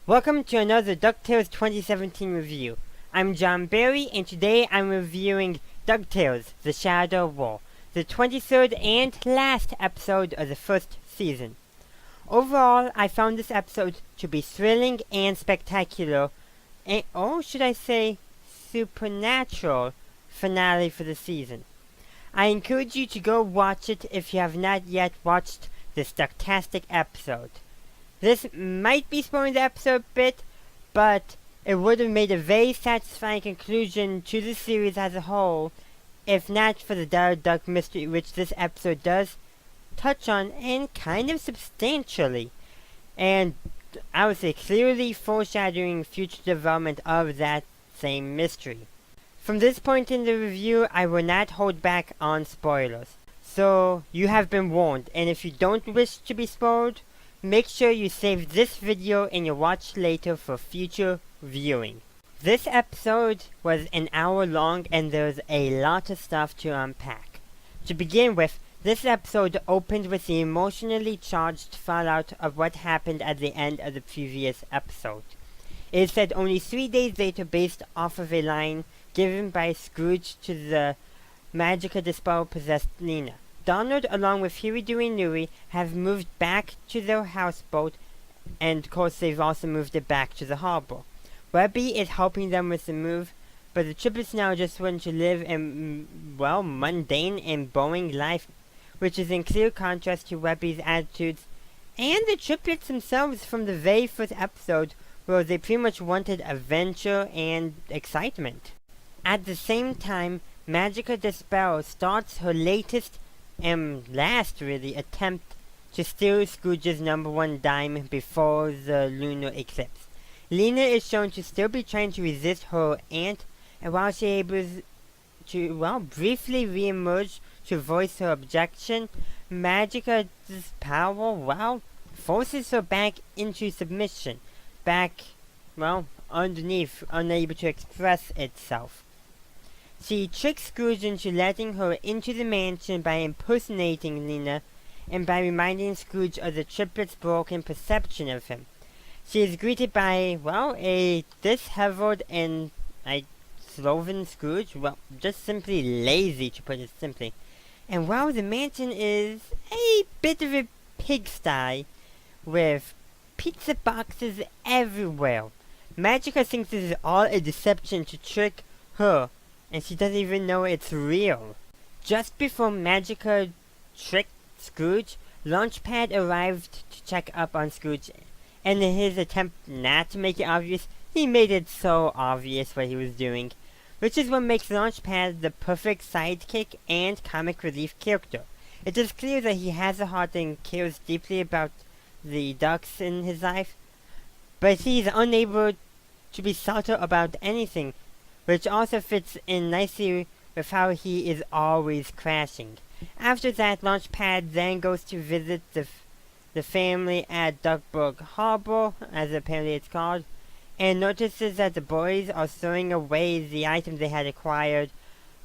Welcome to another DuckTales 2017 review. I'm Jon Berry, and today I'm reviewing DuckTales, The Shadow War, the 23rd and last episode of the first season. Overall, I found this episode to be thrilling and spectacular, and, or should I say, supernatural finale for the season. I encourage you to go watch it if you have not yet watched this ducktastic episode. This might be spoiling the episode a bit, but it would have made a very satisfying conclusion to the series as a whole, if not for the Della Duck mystery which this episode does touch on, and kind of substantially, and I would say clearly foreshadowing future development of that same mystery. From this point in the review, I will not hold back on spoilers, so you have been warned, and if you don't wish to be spoiled, make sure you save this video and you watch later for future viewing. This episode was an hour long and there's a lot of stuff to unpack. To begin with, this episode opened with the emotionally charged fallout of what happened at the end of the previous episode. It is said only 3 days later, based off of a line given by Scrooge to the Magica Dispel possessed Lena. Donald, along with Huey, Dewey, and Louie, have moved back to their houseboat, and of course they've also moved it back to the harbor. Webby is helping them with the move, but the triplets now just want to live a, mundane and boring life, which is in clear contrast to Webby's attitudes, and the triplets themselves from the very first episode, where they pretty much wanted adventure and excitement. At the same time, Magica Dispel starts her latest and last really attempt to steal Scrooge's #1 dime before the lunar eclipse. Lena is shown to still be trying to resist her aunt, and while she is able to, briefly re-emerge to voice her objection, Magica's power, forces her back into submission, back, underneath, unable to express itself. She tricks Scrooge into letting her into the mansion by impersonating Lena, and by reminding Scrooge of the triplets' broken perception of him. She is greeted by, a disheveled and sloven Scrooge, just simply lazy to put it simply. And the mansion is a bit of a pigsty, with pizza boxes everywhere. Magica thinks this is all a deception to trick her, and she doesn't even know it's real. Just before Magica tricked Scrooge, Launchpad arrived to check up on Scrooge, and in his attempt not to make it obvious, he made it so obvious what he was doing, which is what makes Launchpad the perfect sidekick and comic relief character. It is clear that he has a heart and cares deeply about the ducks in his life, but he is unable to be subtle about anything, which also fits in nicely with how he is always crashing. After that, Launchpad then goes to visit the family at Duckburg Harbor, as apparently it's called, and notices that the boys are throwing away the items they had acquired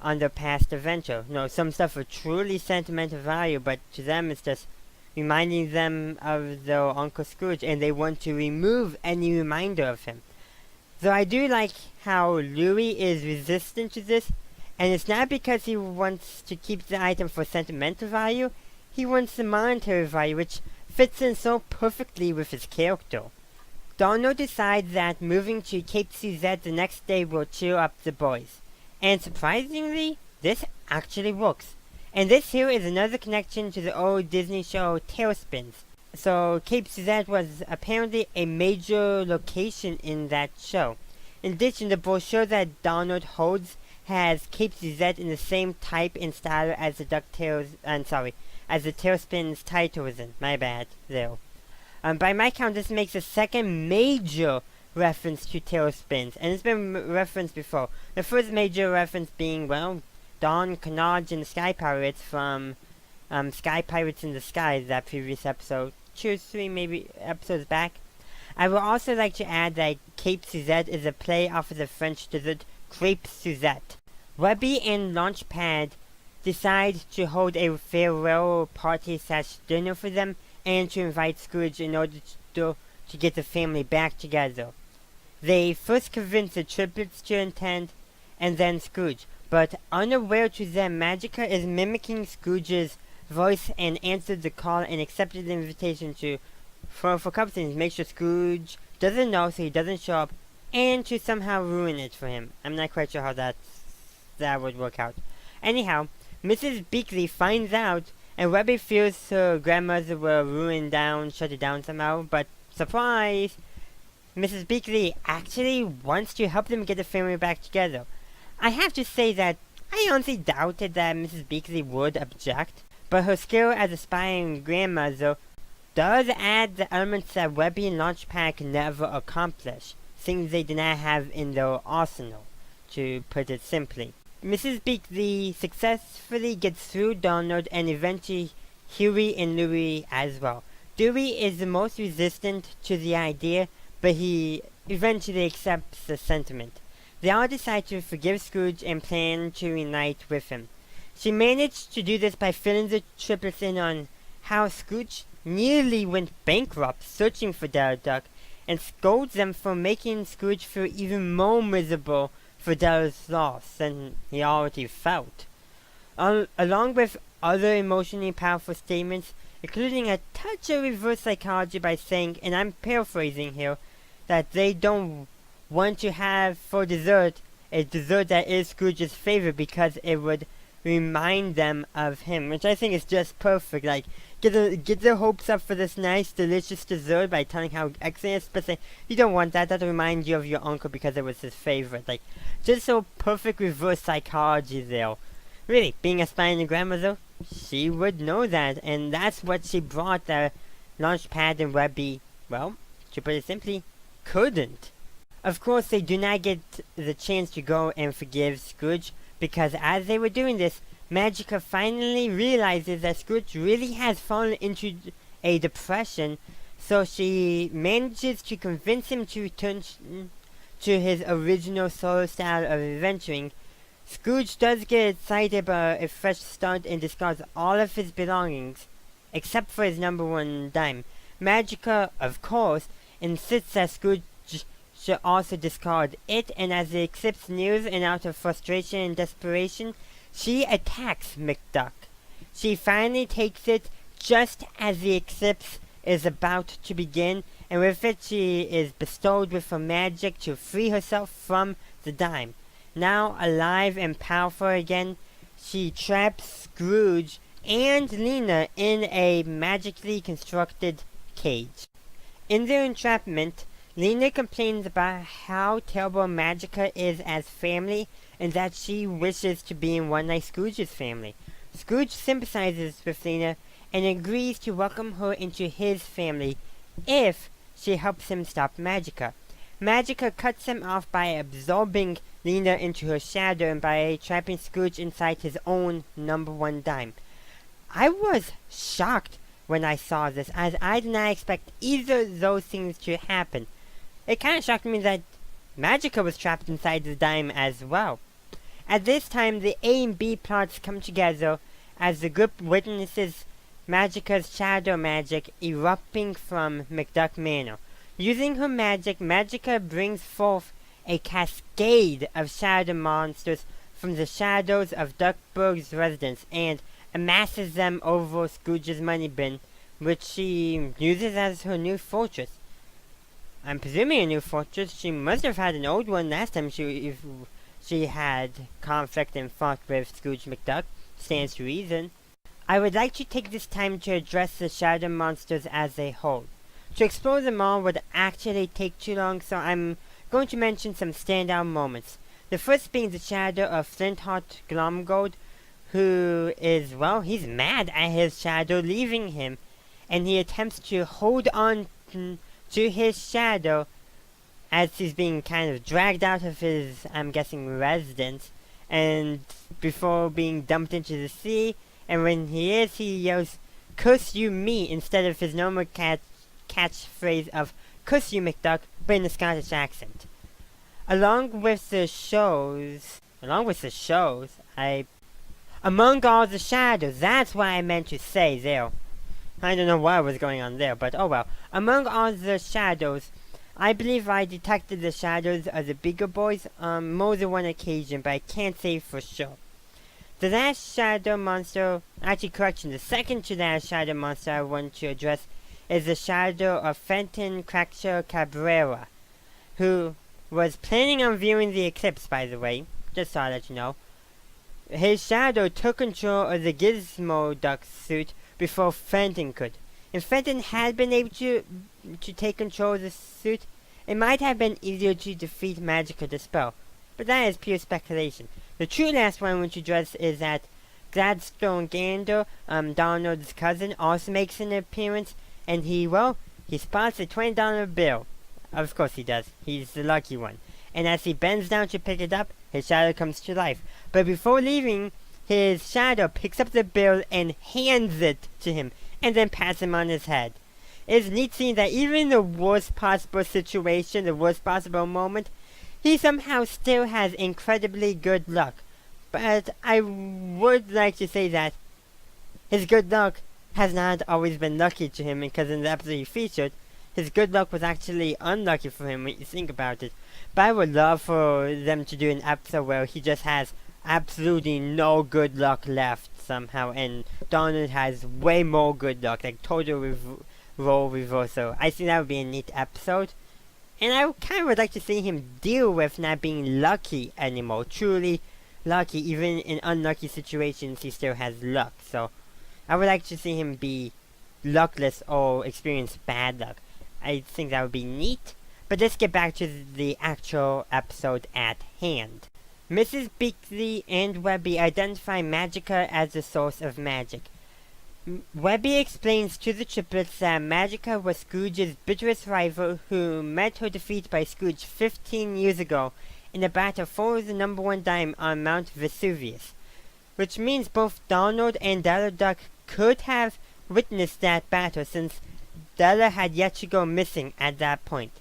on their past adventure. Some stuff of truly sentimental value, but to them it's just reminding them of their Uncle Scrooge, and they want to remove any reminder of him. Though I do like how Louie is resistant to this, and it's not because he wants to keep the item for sentimental value, he wants the monetary value, which fits in so perfectly with his character. Donald decides that moving to Cape Suzette the next day will cheer up the boys, and surprisingly, this actually works. And this here is another connection to the old Disney show Tailspins. So Cape Suzette was apparently a major location in that show. In addition, the brochure that Donald holds has Cape Suzette in the same type and style as the as the Tailspins title is in. My bad, there. By my count, this makes the second major reference to Tailspins, and it's been referenced before. The first major reference being, Don Knodge and the Sky Pirates from Sky Pirates in the Sky, that previous episode. 2 or 3 maybe episodes back. I would also like to add that Cape Suzette is a play off of the French dessert Crepe Suzette. Webby and Launchpad decide to hold a farewell party/dinner for them, and to invite Scrooge in order to to get the family back together. They first convince the triplets to attend, and then Scrooge, but unaware to them, Magica is mimicking Scrooge's voice and answered the call and accepted the invitation for a couple things. Make sure Scrooge doesn't know so he doesn't show up, and to somehow ruin it for him. I'm not quite sure how that would work out. Anyhow, Mrs. Beakley finds out, and Webby fears her grandmother will shut it down somehow, but surprise! Mrs. Beakley actually wants to help them get the family back together. I have to say that I honestly doubted that Mrs. Beakley would object, but her skill as a spying grandmother does add the elements that Webby and Launchpad can never accomplish, things they did not have in their arsenal, to put it simply. Mrs. Beakley successfully gets through Donald and eventually Huey and Louie as well. Dewey is the most resistant to the idea, but he eventually accepts the sentiment. They all decide to forgive Scrooge and plan to reunite with him. She managed to do this by filling the triplets in on how Scrooge nearly went bankrupt searching for Della Duck, and scolds them for making Scrooge feel even more miserable for Della's loss than he already felt. Along with other emotionally powerful statements, including a touch of reverse psychology by saying, and I'm paraphrasing here, that they don't want to have for dessert a dessert that is Scrooge's favorite because it would remind them of him, which I think is just perfect. Like, get their hopes up for this nice, delicious dessert by telling how excellent it is, but say, you don't want that, that'll remind you of your uncle because it was his favorite. Like, just so perfect reverse psychology there. Really, being a spying grandmother, she would know that, and that's what she brought the Launchpad and Webby, well, to put it simply, couldn't. Of course, they do not get the chance to go and forgive Scrooge, because as they were doing this, Magica finally realizes that Scrooge really has fallen into a depression, so she manages to convince him to return to his original solo style of adventuring. Scrooge does get excited about a fresh start and discards all of his belongings, except for his number one dime. Magica, of course, insists that Scrooge should also discard it, and as the eclipse nears and out of frustration and desperation, she attacks McDuck. She finally takes it just as the eclipse is about to begin, and with it she is bestowed with her magic to free herself from the dime. Now alive and powerful again, she traps Scrooge and Lena in a magically constructed cage. In their entrapment, Lena complains about how terrible Magica is as family and that she wishes to be in one like Scrooge's family. Scrooge sympathizes with Lena and agrees to welcome her into his family if she helps him stop Magica. Magica cuts him off by absorbing Lena into her shadow and by trapping Scrooge inside his own number one dime. I was shocked when I saw this, as I did not expect either of those things to happen. It kind of shocked me that Magica was trapped inside the dime as well. At this time, the A and B plots come together as the group witnesses Magica's shadow magic erupting from McDuck Manor. Using her magic, Magica brings forth a cascade of shadow monsters from the shadows of Duckburg's residence and amasses them over Scrooge's money bin, which she uses as her new fortress. I'm presuming a new fortress. She must have had an old one last time she had conflict and fought with Scrooge McDuck. Stands to reason. I would like to take this time to address the shadow monsters as a whole. To explore them all would actually take too long, so I'm going to mention some standout moments. The first being the shadow of Flintheart Glomgold, who is, well, he's mad at his shadow leaving him, and he attempts to hold on to his shadow as he's being kind of dragged out of his, I'm guessing, residence, and before being dumped into the sea, and when he yells, "Curse you me," instead of his normal catchphrase of "Curse you McDuck," but in a Scottish accent. Among all the shadows, that's what I meant to say there. I don't know what was going on there, but oh well. Among all the shadows, I believe I detected the shadows of the bigger boys on more than one occasion, but I can't say for sure. The last shadow monster, actually correction, the second to last shadow monster I want to address is the shadow of Fenton Crackshaw Cabrera, who was planning on viewing the eclipse, by the way, just so I'll let you know. His shadow took control of the Gizmo Duck suit before Fenton could. If Fenton had been able to take control of the suit, it might have been easier to defeat magic or dispel, but that is pure speculation. The true last one which you address is that Gladstone Gander, Donald's cousin, also makes an appearance, and he spots a $20 bill. Of course he does. He's the lucky one. And as he bends down to pick it up, his shadow comes to life. But before leaving, his shadow picks up the bill and hands it to him, and then pats him on his head. It's neat seeing that even in the worst possible situation, the worst possible moment, he somehow still has incredibly good luck. But I would like to say that his good luck has not always been lucky to him, because in the episode he featured, his good luck was actually unlucky for him when you think about it. But I would love for them to do an episode where he just has absolutely no good luck left somehow, and Donald has way more good luck, like total role reversal. I think that would be a neat episode. And I kind of would like to see him deal with not being lucky anymore. Truly lucky, even in unlucky situations, he still has luck. So I would like to see him be luckless or experience bad luck. I think that would be neat. But let's get back to the actual episode at hand. Mrs. Beakley and Webby identify Magica as the source of magic. Webby explains to the triplets that Magica was Scrooge's bitterest rival, who met her defeat by Scrooge 15 years ago in a battle for the #1 dime on Mount Vesuvius, which means both Donald and Della Duck could have witnessed that battle, since Della had yet to go missing at that point.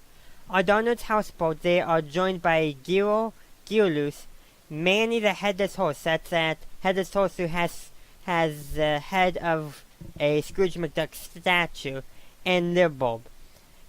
On Donald's houseboat, they are joined by Geolus, Manny the Headless Horse, that's that Headless Horse who has the head of a Scrooge McDuck statue, and Libulb.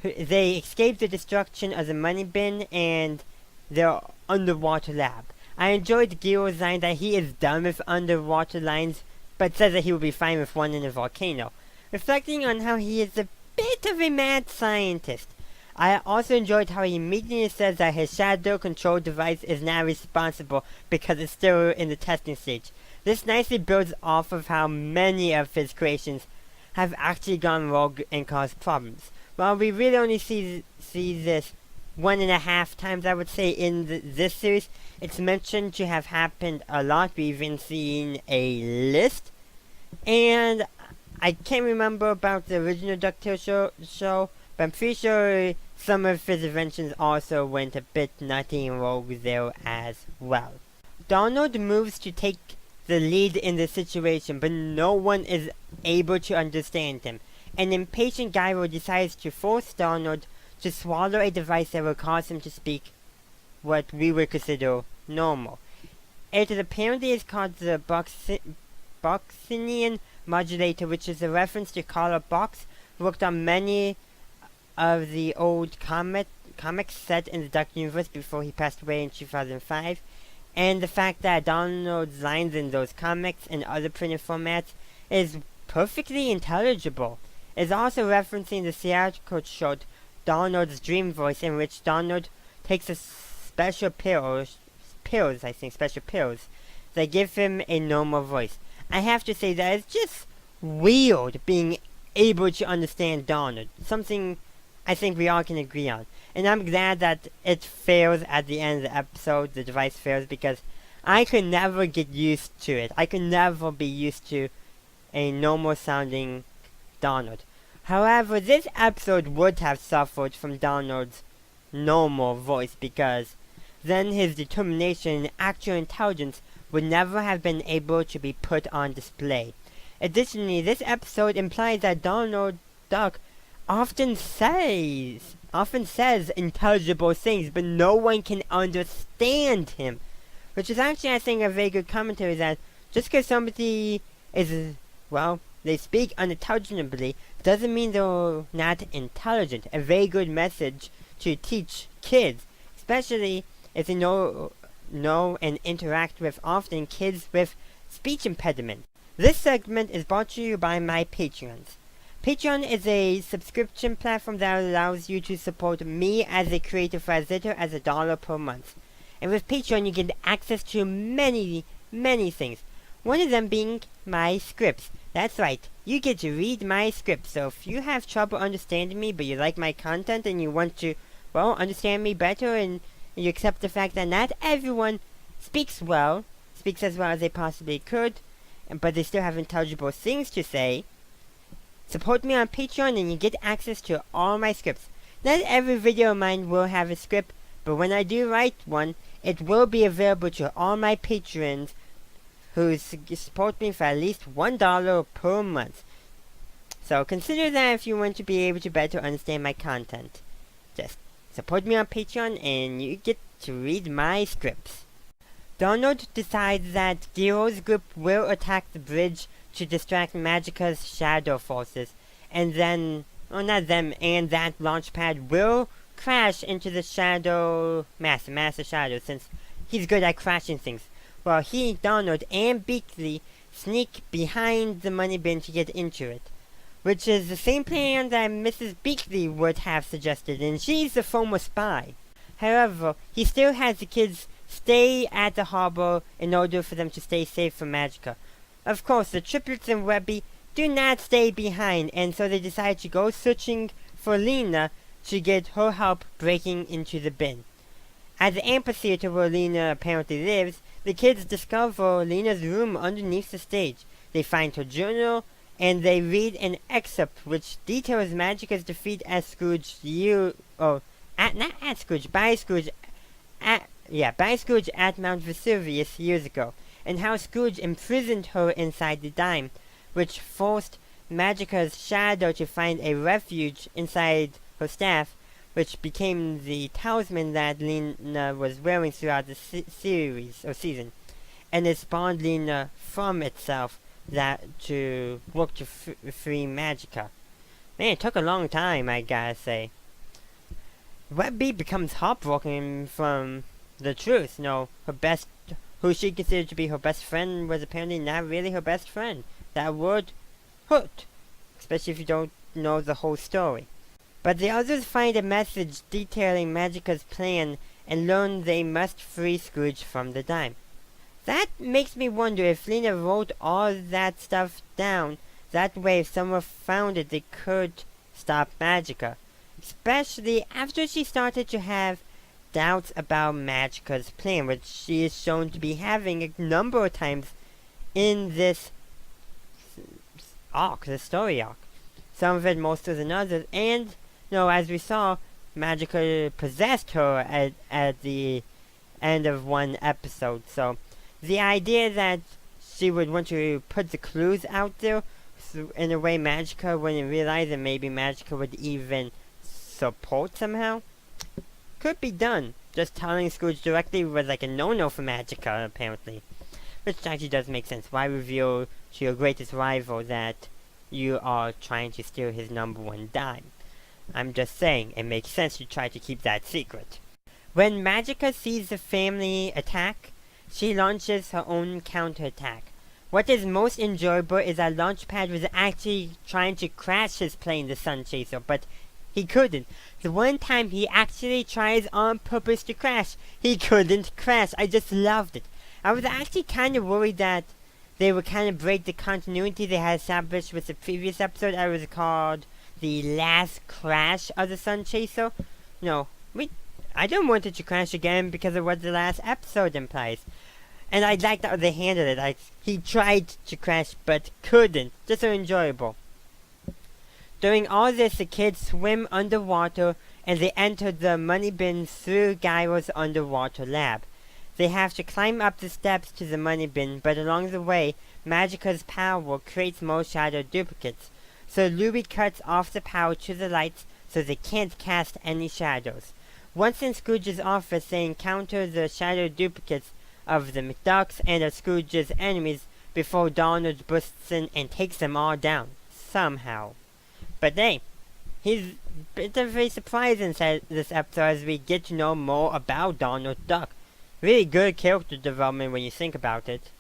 They escape the destruction of the money bin and their underwater lab. I enjoyed Geo's line that he is done with underwater lines, but says that he will be fine with one in a volcano, reflecting on how he is a bit of a mad scientist. I also enjoyed how he immediately says that his shadow control device is now responsible because it's still in the testing stage. This nicely builds off of how many of his creations have actually gone rogue and caused problems. While we really only see this 1.5 times, I would say, in this series, it's mentioned to have happened a lot. We've even seen a list. And I can't remember about the original DuckTales show, but I'm pretty sure some of his inventions also went a bit nutty and rogue there as well. Donald moves to take the lead in the situation, but no one is able to understand him. An impatient Gyro decides to force Donald to swallow a device that will cause him to speak what we would consider normal. It apparently is called the Boxinian modulator, which is a reference to Carla Box, who worked on many of the old comics set in the Duck universe before he passed away in 2005. And the fact that Donald's lines in those comics and other printed formats is perfectly intelligible. Is also referencing the theatrical show Donald's Dream Voice, in which Donald takes a special pills that give him a normal voice. I have to say that it's just weird being able to understand Donald. Something I think we all can agree on. And I'm glad that it fails at the end of the episode, the device fails, because I could never get used to it. I could never be used to a normal sounding Donald. However, this episode would have suffered from Donald's normal voice, because then his determination and actual intelligence would never have been able to be put on display. Additionally, this episode implies that Donald Duck often says intelligible things, but no one can understand him. Which is actually, I think, a very good commentary that just because somebody is, they speak unintelligibly doesn't mean they're not intelligent. A very good message to teach kids, especially if they know and interact with often kids with speech impediment. This segment is brought to you by my Patreons. Patreon is a subscription platform that allows you to support me as a creator for as little as $1 per month. And with Patreon you get access to many things. One of them being my scripts. That's right, you get to read my scripts. So if you have trouble understanding me but you like my content and you want to, understand me better, and you accept the fact that not everyone speaks as well as they possibly could, but they still have intelligible things to say, support me on Patreon and you get access to all my scripts. Not every video of mine will have a script, but when I do write one, it will be available to all my patrons who support me for at least $1 per month. So consider that if you want to be able to better understand my content. Just support me on Patreon and you get to read my scripts. Donald decides that Gero's group will attack the bridge to distract Magica's shadow forces, and that launch pad will crash into the massive shadow, since he's good at crashing things. While he, Donald, and Beakley sneak behind the money bin to get into it, which is the same plan that Mrs. Beakley would have suggested, and she's a former spy. However, he still has the kids stay at the harbor in order for them to stay safe from Magica. Of course, the triplets and Webby do not stay behind, and so they decide to go searching for Lena to get her help breaking into the bin. At the amphitheater where Lena apparently lives, the kids discover Lena's room underneath the stage. They find her journal, and they read an excerpt which details Magica's defeat at Scrooge by Scrooge at Mount Vesuvius years ago, and how Scrooge imprisoned her inside the dime, which forced Magica's shadow to find a refuge inside her staff, which became the talisman that Lena was wearing throughout the season, and it spawned Lena from itself to work to free Magica. Man, it took a long time, I gotta say. Webby becomes heartbroken from the truth. Who she considered to be her best friend was apparently not really her best friend. That would hurt, especially if you don't know the whole story. But the others find a message detailing Magica's plan and learn they must free Scrooge from the dime. That makes me wonder if Lena wrote all that stuff down. That way, if someone found it, they could stop Magica. Especially after she started to have doubts about Magica's plan, which she is shown to be having a number of times in this story arc. Some of it more so than others, and as we saw, Magica possessed her at the end of one episode. So the idea that she would want to put the clues out there, so in a way Magica wouldn't realize, and maybe Magica would even support somehow, could be done. Just telling Scrooge directly was like a no-no for Magica, apparently. Which actually does make sense. Why reveal to your greatest rival that you are trying to steal his number one dime? I'm just saying, it makes sense to try to keep that secret. When Magica sees the family attack, she launches her own counterattack. What is most enjoyable is that Launchpad was actually trying to crash his plane, the Sun Chaser, but he couldn't. The one time he actually tries on purpose to crash, he couldn't crash. I just loved it. I was actually kind of worried that they would kind of break the continuity they had established with the previous episode. I was called The Last Crash of the Sun Chaser. I don't want it to crash again because of what the last episode implies. And I liked how they handled it. He tried to crash but couldn't. Just so enjoyable. During all this, the kids swim underwater and they enter the money bin through Gyro's underwater lab. They have to climb up the steps to the money bin, but along the way, Magica's power creates more shadow duplicates. So Louie cuts off the power to the lights so they can't cast any shadows. Once in Scrooge's office, they encounter the shadow duplicates of the McDucks and of Scrooge's enemies, before Donald bursts in and takes them all down, somehow. But hey, he's a bit of a surprise in this episode as we get to know more about Donald Duck. Really good character development when you think about it.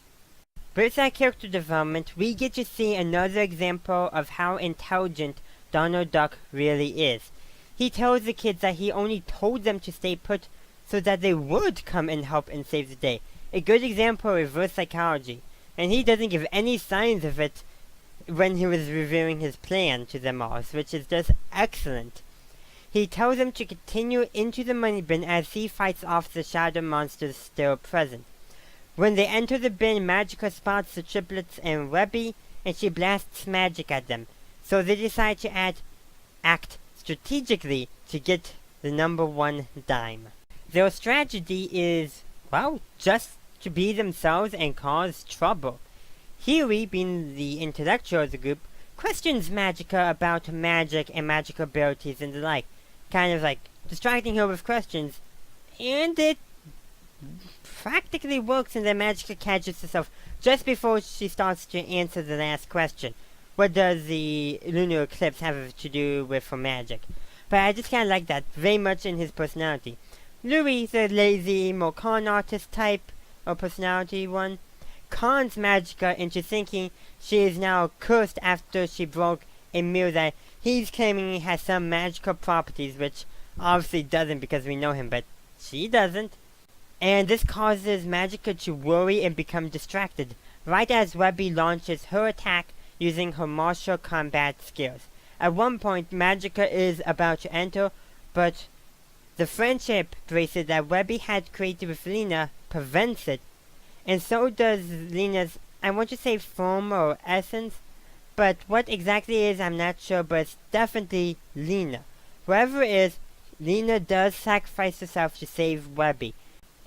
With that character development, we get to see another example of how intelligent Donald Duck really is. He tells the kids that he only told them to stay put so that they would come and help and save the day. A good example of reverse psychology. And he doesn't give any signs of it when he was revealing his plan to them all, which is just excellent. He tells them to continue into the money bin as he fights off the shadow monsters still present. When they enter the bin, Magica spots the triplets and Webby, and she blasts magic at them. So they decide to act strategically to get the number 1 dime. Their strategy is, well, just to be themselves and cause trouble. Huey, being the intellectual of the group, questions Magica about magic and magic abilities and the like, kind of like distracting her with questions, and it practically works, and then Magica catches herself just before she starts to answer the last question. What does the lunar eclipse have to do with her magic? But I just kind of like that very much in his personality. Louis, the lazy, more con artist type of personality one, cons Magica into thinking she is now cursed after she broke a mirror that he's claiming has some magical properties, which obviously doesn't because we know him, but she doesn't. And this causes Magica to worry and become distracted, right as Webby launches her attack using her martial combat skills. At one point, Magica is about to enter, but the friendship bracelet that Webby had created with Lena prevents it, and so does Lena's, I want to say form or essence, but what exactly it is I'm not sure, but it's definitely Lena. Whoever it is, Lena does sacrifice herself to save Webby.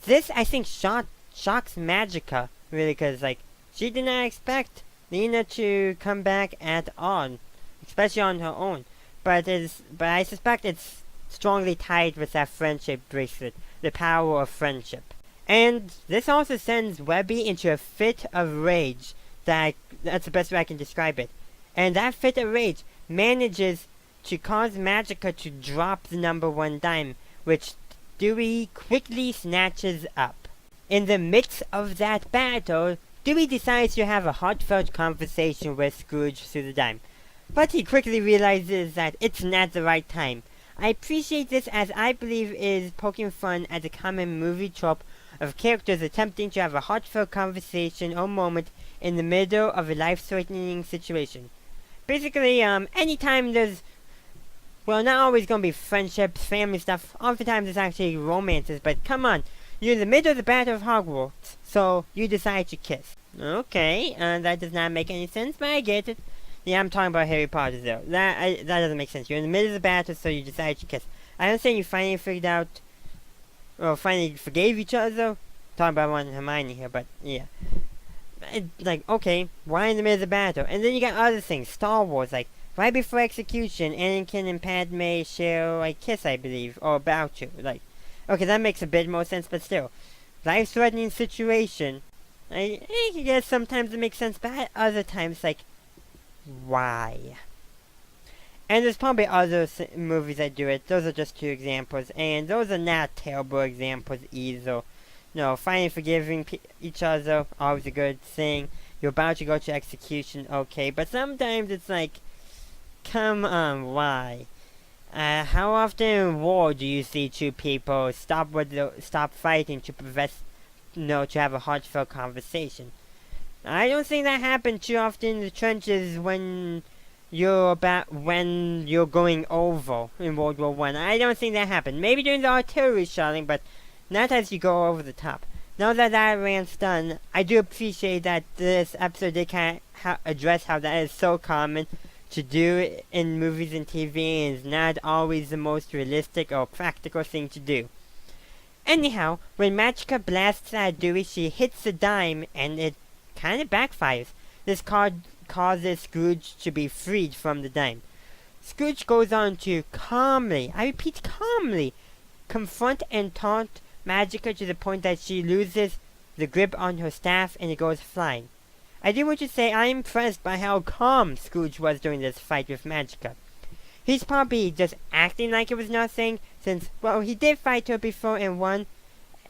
This, I think, shocks Magica, really, because, like, she did not expect Lena to come back at all, especially on her own. But I suspect it's strongly tied with that friendship bracelet, the power of friendship. And this also sends Webby into a fit of rage. That's the best way I can describe it. And that fit of rage manages to cause Magica to drop the number 1 dime, which Dewey quickly snatches up. In the midst of that battle, Dewey decides to have a heartfelt conversation with Scrooge through the dime. But he quickly realizes that it's not the right time. I appreciate this as I believe it is poking fun at the common movie trope of characters attempting to have a heartfelt conversation or moment in the middle of a life-threatening situation. Basically, anytime there's, well, not always gonna be friendships, family stuff, oftentimes it's actually romances, but come on, you're in the middle of the Battle of Hogwarts, so you decide to kiss. Okay, that does not make any sense, but I get it. Yeah, I'm talking about Harry Potter though. That doesn't make sense. You're in the middle of the battle, so you decide to kiss. I don't think you finally figured out, or finally forgave each other though. Talking about Ron and Hermione here, but yeah. Like, okay, why in the middle of the battle? And then you got other things, Star Wars, like, right before execution, Anakin and Padme share a kiss, I believe, or about to. Like, okay, that makes a bit more sense, but still. Life-threatening situation. I guess sometimes it makes sense, but at other times, like, why? And there's probably other movies that do it. Those are just 2 examples, and those are not terrible examples either. No, finally forgiving each other, always a good thing. You're about to go to execution, okay, but sometimes it's like, come on, why? How often in war do you see 2 people stop fighting to to have a heartfelt conversation? I don't think that happened too often in the trenches when you're going over in World War I. I don't think that happened. Maybe during the artillery shelling, but not as you go over the top. Now that rant's done, I do appreciate that this episode did kind of address how that is so common to do in movies and TV, and is not always the most realistic or practical thing to do. Anyhow, when Magica blasts at Dewey, she hits the dime, and it kind of backfires. This causes Scrooge to be freed from the dime. Scrooge goes on to calmly, I repeat calmly, confront and taunt Magica to the point that she loses the grip on her staff and it goes flying. I do want to say I'm impressed by how calm Scrooge was during this fight with Magica. He's probably just acting like it was nothing, since, well, he did fight her before and won,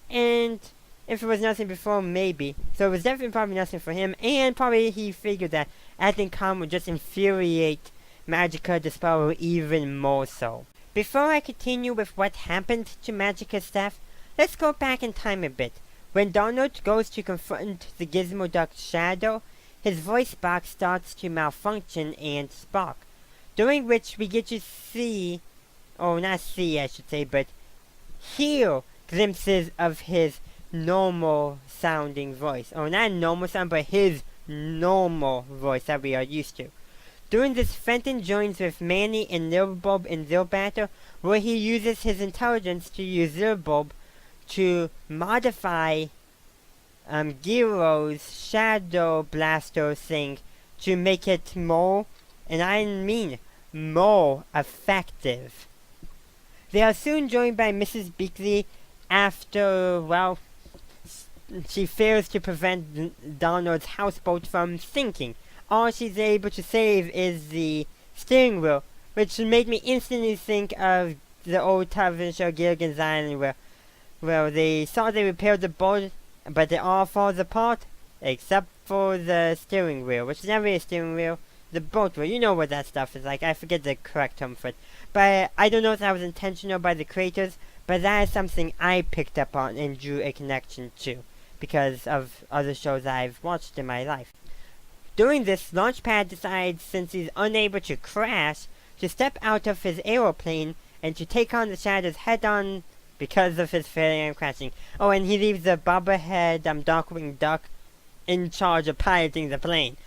and if it was nothing before, maybe. So it was definitely probably nothing for him, and probably he figured that acting calm would just infuriate Magica the Sparrow even more so. Before I continue with what happened to Magica's staff, let's go back in time a bit. When Donald goes to confront the Gizmo Duck's shadow, his voice box starts to malfunction and spark, during which we get to see, or not see I should say, but hear glimpses of his normal sounding voice. Or not normal sound, but his normal voice that we are used to. Doing this, Fenton joins with Manny and Lilbulb in Zillbatter, where he uses his intelligence to use Lilbulb to modify Giro's Shadow Blaster thing to make it more, and I mean more effective. They are soon joined by Mrs. Beakley after, well, she fails to prevent Donald's houseboat from sinking. All she's able to save is the steering wheel, which made me instantly think of the old television show Gilligan's Island, where, well, they thought they repaired the boat, but it all falls apart, except for the steering wheel, which is never really a steering wheel, the boat wheel. You know what that stuff is like. I forget the correct term for it. But I don't know if that was intentional by the creators, but that is something I picked up on and drew a connection to, because of other shows I've watched in my life. Doing this, Launchpad decides, since he's unable to crash, to step out of his aeroplane and to take on the shadows head-on because of his failure in crashing. Oh, and he leaves the bobblehead Darkwing Duck in charge of piloting the plane.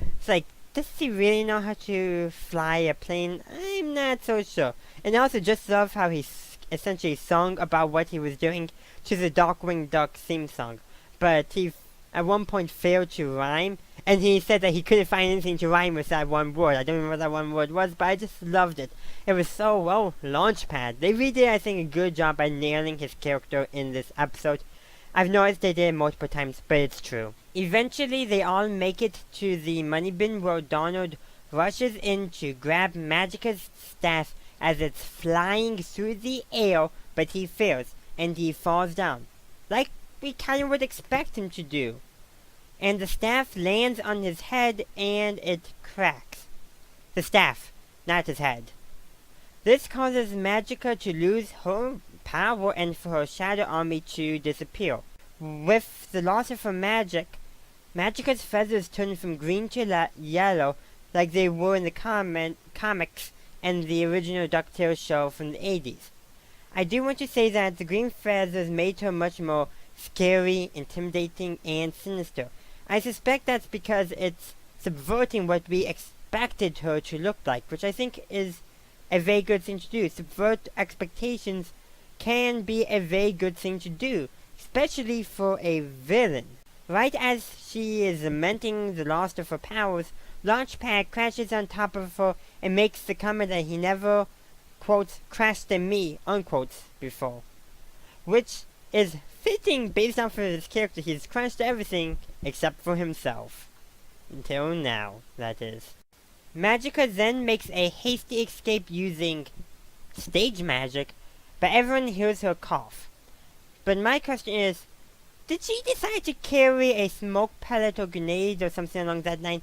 It's like, does he really know how to fly a plane? I'm not so sure. And I also just love how he essentially sung about what he was doing to the Darkwing Duck theme song. But he at one point failed to rhyme, and he said that he couldn't find anything to rhyme with that one word. I don't remember what that one word was, but I just loved it. It was so, well, Launchpad. They really did, I think, a good job by nailing his character in this episode. I've noticed they did it multiple times, but it's true. Eventually, they all make it to the money bin, where Donald rushes in to grab Magica's staff as it's flying through the air, but he fails, and he falls down, like we kind of would expect him to do. And the staff lands on his head, and it cracks. The staff, not his head. This causes Magica to lose her power and for her shadow army to disappear. With the loss of her magic, Magica's feathers turn from green to yellow, like they were in the comics and the original DuckTales show from the 80s. I do want to say that the green feathers made her much more scary, intimidating, and sinister. I suspect that's because it's subverting what we expected her to look like, which I think is a very good thing to do. Subvert expectations can be a very good thing to do, especially for a villain. Right as she is lamenting the loss of her powers, Launchpad crashes on top of her and makes the comment that he never, quote, crashed in me, unquote, before. Which is fitting based off of his character. He's crashed everything except for himself. Until now, that is. Magica then makes a hasty escape using stage magic, but everyone hears her cough. But my question is, did she decide to carry a smoke pellet or grenade or something along that line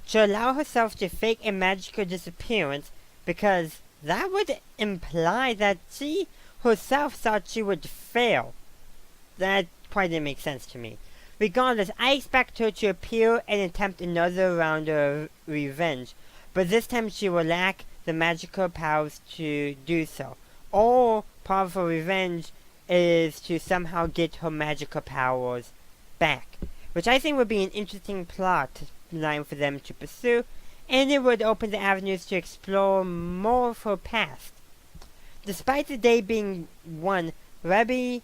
to allow herself to fake a magical disappearance? Because that would imply that she herself thought she would fail. That quite didn't make sense to me. Regardless, I expect her to appear and attempt another round of revenge, but this time she will lack the magical powers to do so. Or part of her revenge is to somehow get her magical powers back, which I think would be an interesting plot line for them to pursue, and it would open the avenues to explore more of her past. Despite the day being won, Webby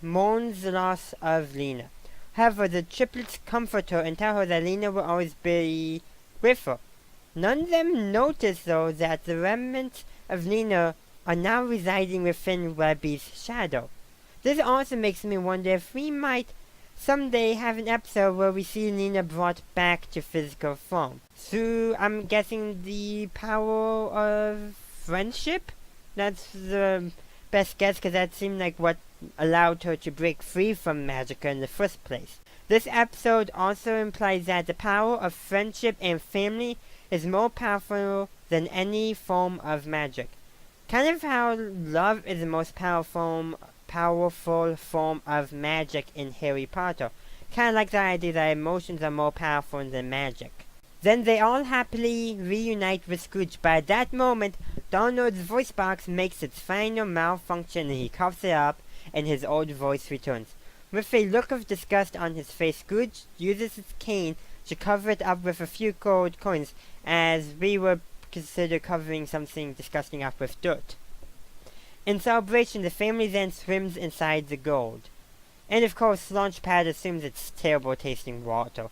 mourns the loss of Lena. However, the triplets comfort her and tell her that Lena will always be with her. None of them notice, though, that the remnants of Lena are now residing within Webby's shadow. This also makes me wonder if we might someday have an episode where we see Nina brought back to physical form. Through, I'm guessing, the power of friendship? That's the best guess, because that seemed like what allowed her to break free from Magica in the first place. This episode also implies that the power of friendship and family is more powerful than any form of magic. Kind of how love is the most powerful form of magic in Harry Potter. Kind of like the idea that emotions are more powerful than magic. Then they all happily reunite with Scrooge, but at that moment, Donald's voice box makes its final malfunction and he coughs it up and his old voice returns. With a look of disgust on his face, Scrooge uses his cane to cover it up with a few gold coins, as we would consider covering something disgusting up with dirt. In celebration, the family then swims inside the gold. And of course, Launchpad assumes it's terrible tasting water.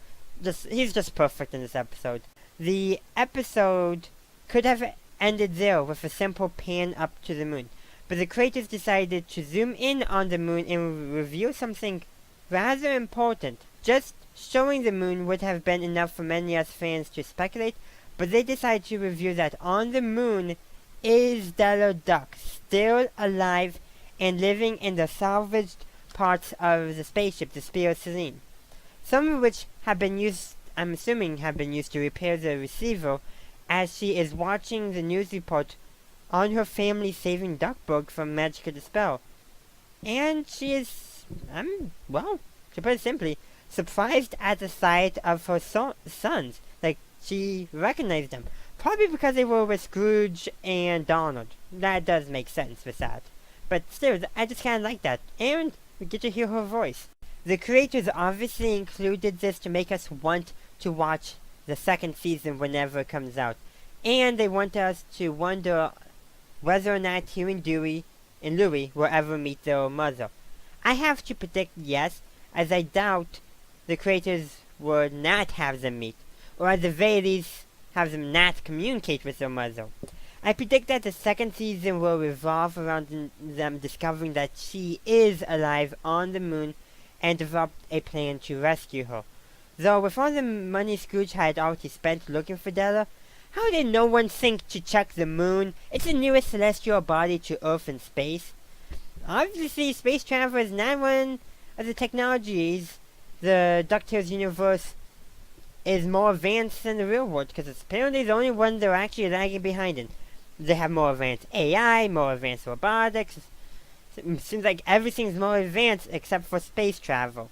He's just perfect in this episode. The episode could have ended there with a simple pan up to the moon, but the creators decided to zoom in on the moon and reveal something rather important. Just showing the moon would have been enough for many us fans to speculate, but they decided to reveal that on the moon is Della Duck, still alive and living in the salvaged parts of the spaceship, the Spear Celine. Some of which have been used, I'm assuming, have been used to repair the receiver, as she is watching the news report on her family saving Duckburg from Magica the Spell. And she is, to put it simply, surprised at the sight of her sons. Like, she recognized them. Probably because they were with Scrooge and Donald. That does make sense with that. But still, I just kind of like that. And we get to hear her voice. The creators obviously included this to make us want to watch the second season whenever it comes out. And they want us to wonder whether or not Huey and Dewey and Louie will ever meet their mother. I have to predict yes, as I doubt the creators would not have them meet, or at the very least have them not communicate with their mother. I predict that the second season will revolve around them discovering that she is alive on the moon and develop a plan to rescue her. Though with all the money Scrooge had already spent looking for Della, how did no one think to check the moon? It's the nearest celestial body to Earth in space. Obviously, space travel is not one of the technologies the DuckTales universe is more advanced than the real world, because it's apparently the only one they're actually lagging behind in. They have more advanced AI, more advanced robotics. It seems like everything's more advanced except for space travel.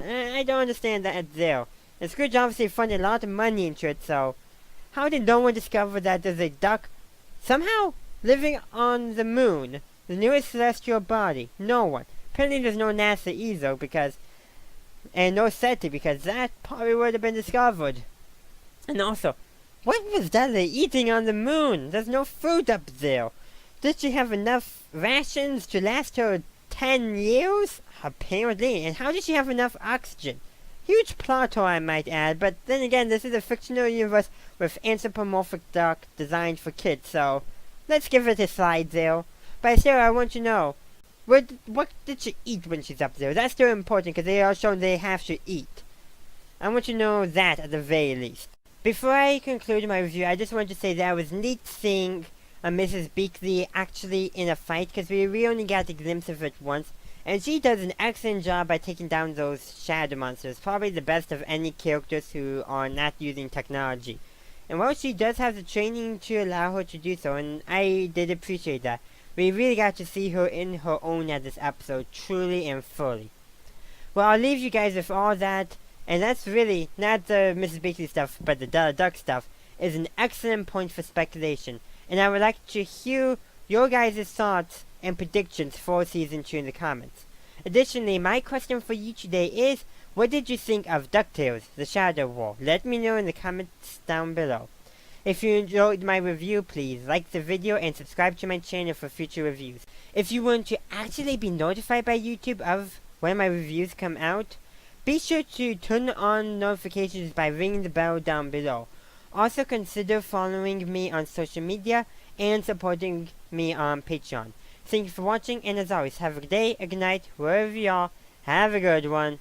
I don't understand that there. And Scrooge obviously funded a lot of money into it, so how did no one discover that there's a duck somehow living on the moon, the nearest celestial body? No one. Apparently there's no NASA either, and no SETI, because that probably would have been discovered. And also, what was Della eating on the moon? There's no food up there. Did she have enough rations to last her 10 years? Apparently. And how did she have enough oxygen? Huge plot hole, I might add, but then again, this is a fictional universe with anthropomorphic duck designed for kids, so let's give it a slide there. But still, I want to know, what did she eat when she's up there? That's still important, because they are shown they have to eat. I want to know that at the very least. Before I conclude my review, I just want to say that it was neat seeing Mrs. Beakley actually in a fight, because we only got a glimpse of it once, and she does an excellent job by taking down those shadow monsters, probably the best of any characters who are not using technology. And while she does have the training to allow her to do so, and I did appreciate that, we really got to see her in her own at this episode, truly and fully. Well, I'll leave you guys with all that, and that's really not the Mrs. Beakley stuff, but the Della Duck stuff, is an excellent point for speculation, and I would like to hear your guys' thoughts and predictions for Season 2 in the comments. Additionally, my question for you today is, what did you think of DuckTales, The Shadow War? Let me know in the comments down below. If you enjoyed my review, please like the video and subscribe to my channel for future reviews. If you want to actually be notified by YouTube of when my reviews come out, be sure to turn on notifications by ringing the bell down below. Also consider following me on social media and supporting me on Patreon. Thank you for watching, and as always, have a good day, a good night, wherever you are. Have a good one.